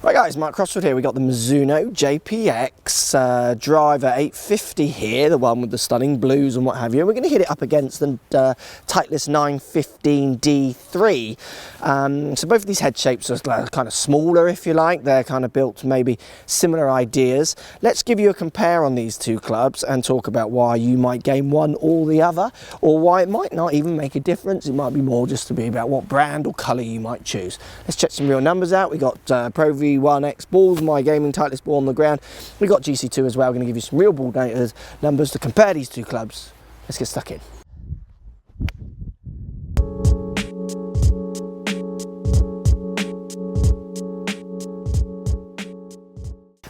Right guys, Mark Crossfield here. We got the Mizuno JPX driver 850 here, the one with the stunning blues and what have you. And we're going to hit it up against the Titleist 915 D3. So both of these head shapes are kind of smaller, if you like. They're kind of built to maybe similar ideas. Let's give you a compare on these two clubs and talk about why you might gain one or the other, or why it might not even make a difference. It might be more just to be about what brand or colour you might choose. Let's check some real numbers out. We got Pro V1X balls, my gaming Titleist ball on the ground. We got GC2 as well. We're going to give you some real ball numbers to compare these two clubs. Let's get stuck in.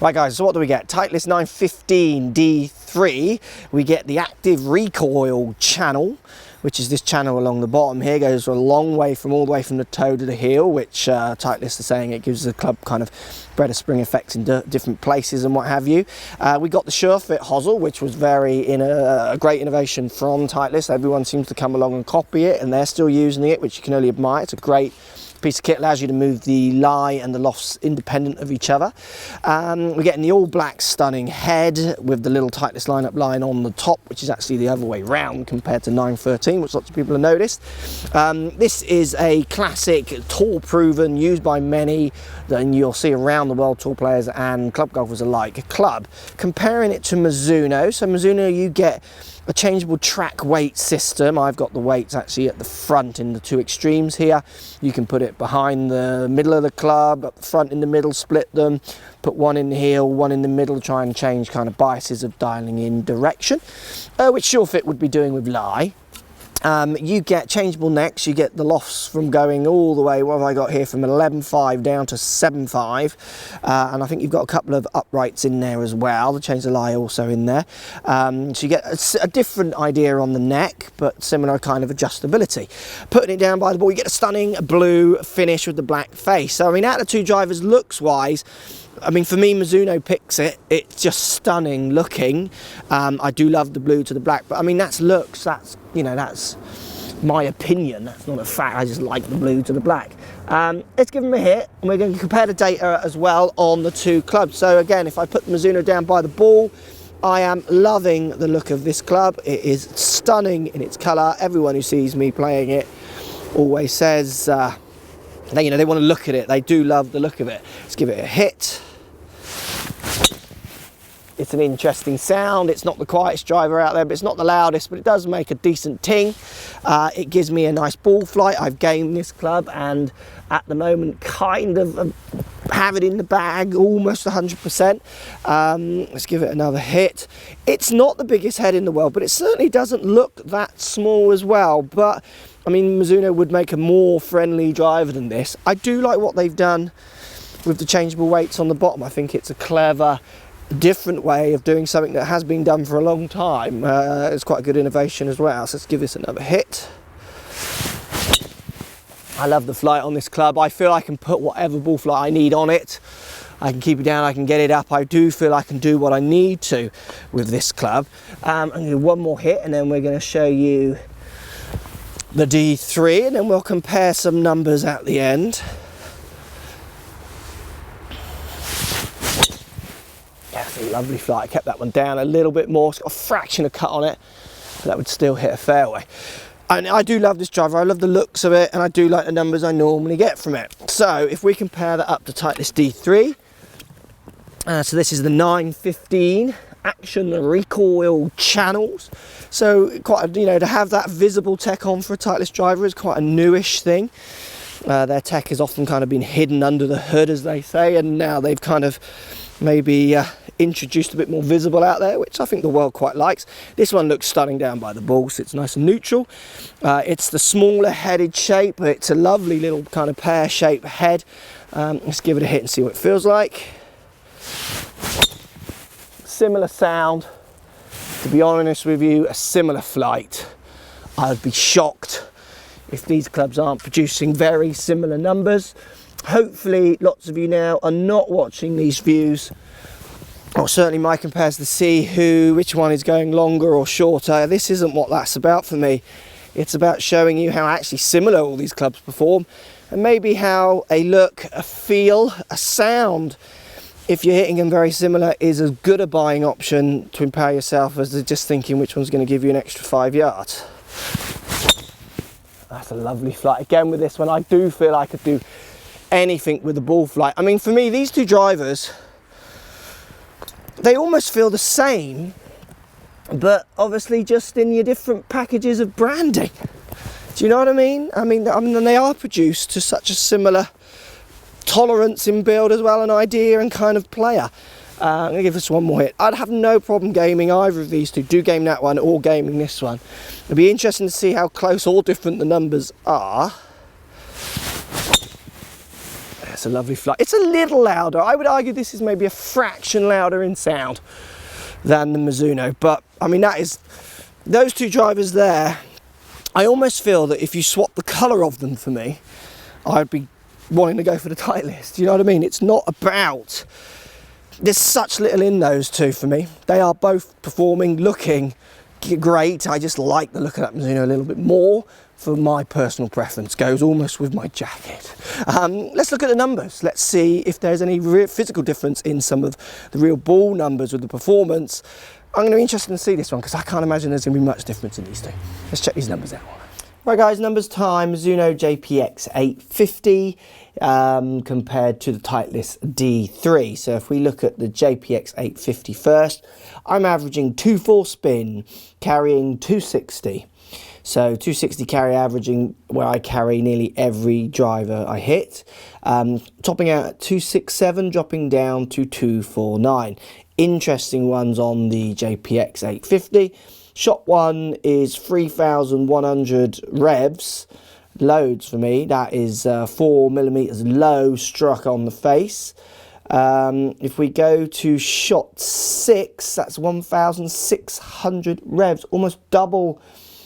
Right guys, so what do we get? Titleist 915 D3. We get the active recoil channel, which is this channel along the bottom here. Goes a long way from all the way from the toe to the heel, which Titleist are saying it gives the club kind of better spring effects in different places and what have you. We got the SureFit hosel, which was a great innovation from Titleist. Everyone seems to come along and copy it, and they're still using it, which you can only admire. It's a great piece of kit, allows you to move the lie and the lofts independent of each other. We're getting the all black stunning head with the little Titleist lineup line on the top, which is actually the other way round compared to 913, which lots of people have noticed. This is a classic, tool proven, used by many, and you'll see around the world, tour players and club golfers alike, club. Comparing it to Mizuno, so Mizuno you get a changeable track weight system. I've got the weights actually at the front in the two extremes here. You can put it behind the middle of the club, up the front in the middle, split them, put one in the heel, one in the middle, try and change kind of biases of dialing in direction, which SureFit would be doing with lie. You get changeable necks. You get the lofts from going all the way, what have I got here, from 11.5 down to 7.5, and I think you've got a couple of uprights in there as well. The change the lie also in there, so you get a different idea on the neck, but similar kind of adjustability. Putting it down by the ball, you get a stunning blue finish with the black face. So I mean, out of the two drivers, looks wise, I mean, for me, Mizuno picks it. It's just stunning looking. I do love the blue to the black, but I mean, that's looks. That's, you know, that's my opinion. That's not a fact. I just like the blue to the black. Let's give them a hit, and we're going to compare the data as well on the two clubs. So again, if I put the Mizuno down by the ball, I am loving the look of this club. It is stunning in its colour. Everyone who sees me playing it always says, they want to look at it. They do love the look of it. Let's give it a hit. It's an interesting sound. It's not the quietest driver out there, but it's not the loudest, but it does make a decent ting. It gives me a nice ball flight. I've gamed this club and at the moment kind of have it in the bag, almost 100%. Let's give it another hit. It's not the biggest head in the world, but it certainly doesn't look that small as well. But I mean, Mizuno would make a more friendly driver than this. I do like what they've done with the changeable weights on the bottom. I think it's a clever, different way of doing something that has been done for a long time. It's quite a good innovation as well. So let's give this another hit. I love the flight on this club. I feel I can put whatever ball flight I need on it. I can keep it down, I can get it up. I do feel I can do what I need to with this club. I'm going to do one more hit, and then we're going to show you the D3, and then we'll compare some numbers at the end. That's a lovely flight. I kept that one down a little bit more. It's got a fraction of cut on it, but that would still hit a fairway. And I do love this driver. I love the looks of it, and I do like the numbers I normally get from it. So if we compare that up to Titleist D3, so this is the 915 action recoil channels. So quite, to have that visible tech on for a Titleist driver is quite a newish thing. Their tech has often kind of been hidden under the hood, as they say, and now they've kind of maybe introduced a bit more visible out there, which I think the world quite likes. This one looks stunning down by the ball, so it's nice and neutral. It's the smaller headed shape, but it's a lovely little kind of pear-shaped head. Let's give it a hit and see what it feels like. Similar sound. To be honest with you, a similar flight. I would be shocked if these clubs aren't producing very similar numbers. Hopefully lots of you now are not watching these views, or certainly my compares to see which one is going longer or shorter. This isn't what that's about for me. It's about showing you how actually similar all these clubs perform, and maybe how a look, a feel, a sound, if you're hitting them very similar, is as good a buying option to empower yourself as just thinking which one's going to give you an extra 5 yards. That's a lovely flight. Again, with this one, I do feel I could do anything with the ball flight. I mean, for me, these two drivers, they almost feel the same, but obviously just in your different packages of branding. Do you know what I mean? I mean, they are produced to such a similar tolerance in build as well, an idea and kind of player. I'm going to give this one more hit. I'd have no problem gaming either of these two. Do game that one or gaming this one. It'll be interesting to see how close or different the numbers are. That's a lovely flight. It's a little louder. I would argue this is maybe a fraction louder in sound than the Mizuno, but I mean, that is, those two drivers there, I almost feel that if you swap the colour of them for me, I'd be wanting to go for the Titleist. You know what I mean? It's not about, there's such little in those two for me. They are both performing, looking great. I just like the look of that Mizuno a little bit more. For my personal preference, goes almost with my jacket. Let's look at the numbers. Let's see if there's any real physical difference in some of the real ball numbers with the performance. I'm going to be interested to see this one because I can't imagine there's going to be much difference in these two. Let's check these numbers out. Right guys, numbers time, Mizuno JPX850 compared to the Titleist D3. So if we look at the JPX850 first, I'm averaging 2.4 spin, carrying 260. So 260 carry averaging, where I carry nearly every driver I hit. Topping out at 267, dropping down to 249. Interesting ones on the JPX 850. Shot one is 3,100 revs. Loads for me. That is 4mm low struck on the face. If we go to shot 6, that's 1,600 revs. Almost double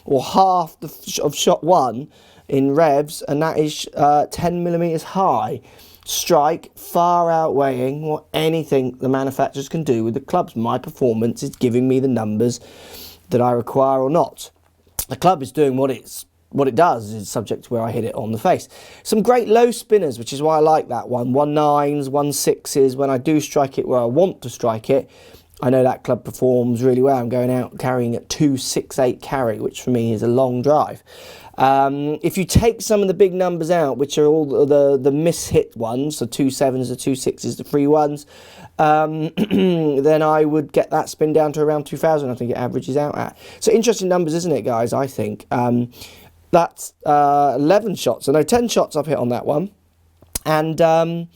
or half of shot 1 in revs, and that is 10mm high. Strike far outweighing what anything the manufacturers can do with the clubs. My performance is giving me the numbers that I require or not. The club is doing what it does, is subject to where I hit it on the face. Some great low spinners, which is why I like that one. 1.9s, 1.6s. When I do strike it where I want to strike it, I know that club performs really well. I'm going out carrying at 268 carry, which for me is a long drive. If you take some of the big numbers out, which are all the miss-hit ones, the 2.7s, the 2.6s, the 3.1s, then I would get that spin down to around 2,000, I think it averages out at. So interesting numbers, isn't it, guys, I think. That's 11 shots. I know 10 shots I've hit on that one. And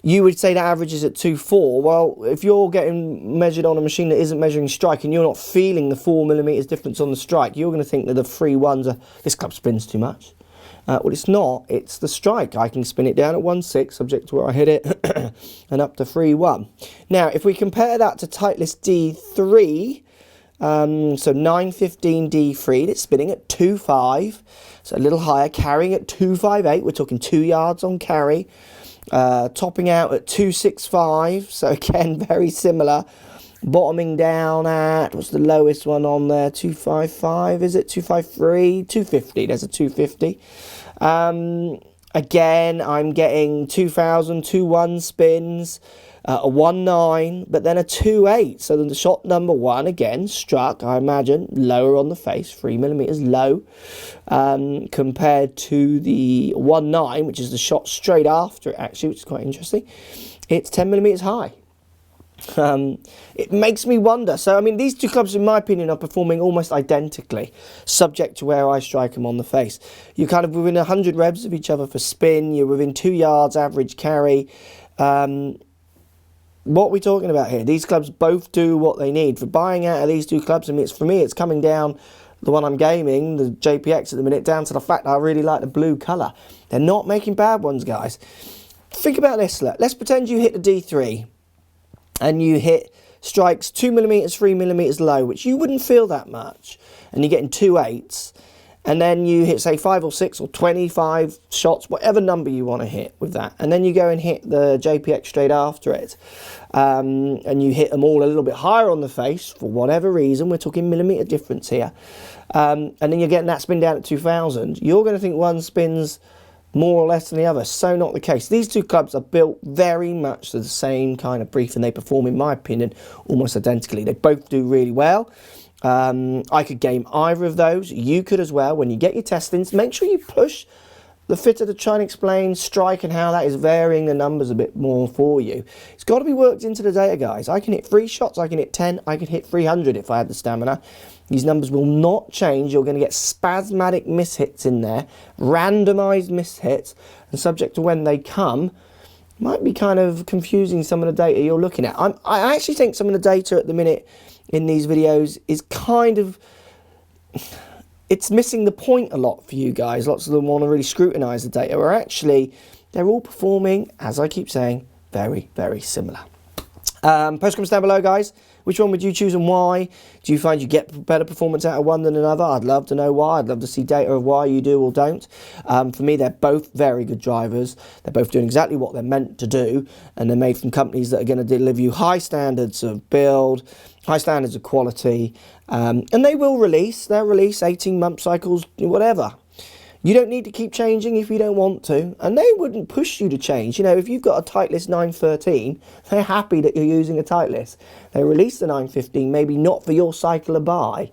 you would say that averages at 2.4. Well, if you're getting measured on a machine that isn't measuring strike and you're not feeling the 4mm difference on the strike, you're going to think that the 3.1s are, this club spins too much. Well, it's not. It's the strike. I can spin it down at 1.6, subject to where I hit it, and up to 3.1. Now, if we compare that to Titleist D3, so 915 D3, it's spinning at 2.5, so a little higher, carrying at 2.58. We're talking 2 yards on carry. Topping out at 265, so again very similar. Bottoming down at, what's the lowest one on there, 255, is it 253, 250, there's a 250. Again, I'm getting 2,000, 2.1 spins, a 1.9, but then a 2.8. So then the shot number 1, again, struck, I imagine, lower on the face, 3mm low, compared to the 1.9, which is the shot straight after it, actually, which is quite interesting. It's 10mm high. It makes me wonder. So, I mean, these two clubs, in my opinion, are performing almost identically, subject to where I strike them on the face. You're kind of within 100 revs of each other for spin. You're within 2 yards average carry. What are we talking about here? These clubs both do what they need. For buying out of these two clubs, I mean, for me, it's coming down, the one I'm gaming, the JPX at the minute, down to the fact that I really like the blue colour. They're not making bad ones, guys. Think about this. Let's pretend you hit the D3 and you hit strikes 2mm, 3mm low, which you wouldn't feel that much, and you're getting 2.8s. And then you hit, say, 5 or 6 or 25 shots, whatever number you want to hit with that. And then you go and hit the JPX straight after it. And you hit them all a little bit higher on the face, for whatever reason. We're talking millimetre difference here. And then you're getting that spin down at 2,000. You're going to think one spins more or less than the other. So not the case. These two clubs are built very much to the same kind of brief, and they perform, in my opinion, almost identically. They both do really well. I could game either of those. You could as well. When you get your testings, make sure you push the fitter to try and explain strike and how that is varying the numbers a bit more for you. It's got to be worked into the data, guys. I can hit 3 shots, I can hit 10, I can hit 300 if I had the stamina. These numbers will not change. You're going to get spasmodic mishits in there, randomized mishits, and subject to when they come, might be kind of confusing some of the data you're looking at. I actually think some of the data at the minute in these videos is kind of... it's missing the point a lot for you guys. Lots of them want to really scrutinize the data, where actually they're all performing, as I keep saying, very, very similar. Post comments down below, guys. Which one would you choose and why? Do you find you get better performance out of one than another? I'd love to know why. I'd love to see data of why you do or don't. For me, they're both very good drivers. They're both doing exactly what they're meant to do, and they're made from companies that are going to deliver you high standards of build, high standards of quality, and they will release. They'll release 18-month cycles, whatever. You don't need to keep changing if you don't want to, and they wouldn't push you to change. You know, if you've got a Titleist 913, they're happy that you're using a Titleist. They release the 915, maybe not for your cycle of buy,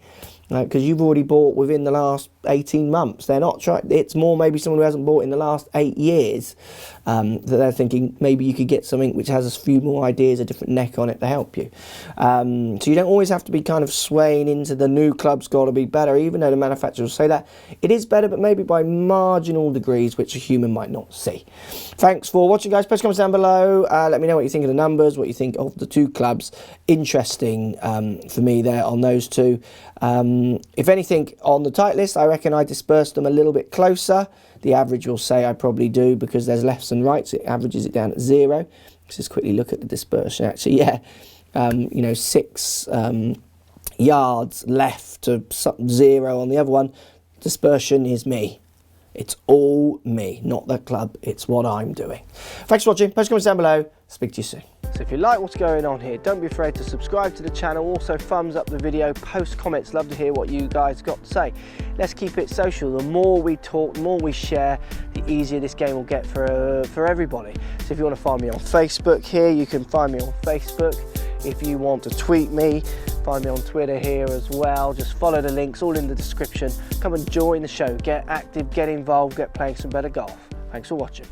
because you've already bought within the last 18 months. They're not trying. It's more maybe someone who hasn't bought in the last 8 years that they're thinking maybe you could get something which has a few more ideas, a different neck on it to help you. So you don't always have to be kind of swaying into the new club's got to be better, even though the manufacturers say that it is better, but maybe by marginal degrees, which a human might not see. Thanks for watching, guys. Post comments down below. Let me know what you think of the numbers, what you think of the two clubs. Interesting for me there on those two. If anything, on the Titleist, I reckon I dispersed them a little bit closer. The average will say I probably do, because there's lefts and rights. It averages it down at 0. Let's just quickly look at the dispersion. Actually, yeah, you know, 6 yards left to 0 on the other one. Dispersion is me. It's all me, not the club. It's what I'm doing. Thanks for watching. Post comments down below. Speak to you soon. So if you like what's going on here, don't be afraid to subscribe to the channel. Also thumbs up the video, post comments. Love to hear what you guys got to say. Let's keep it social. The more we talk, the more we share, the easier this game will get for everybody. So if you want to find me on Facebook here, you can find me on Facebook. If you want to tweet me, find me on Twitter here as well. Just follow the links, all in the description. Come and join the show. Get active, get involved, get playing some better golf. Thanks for watching.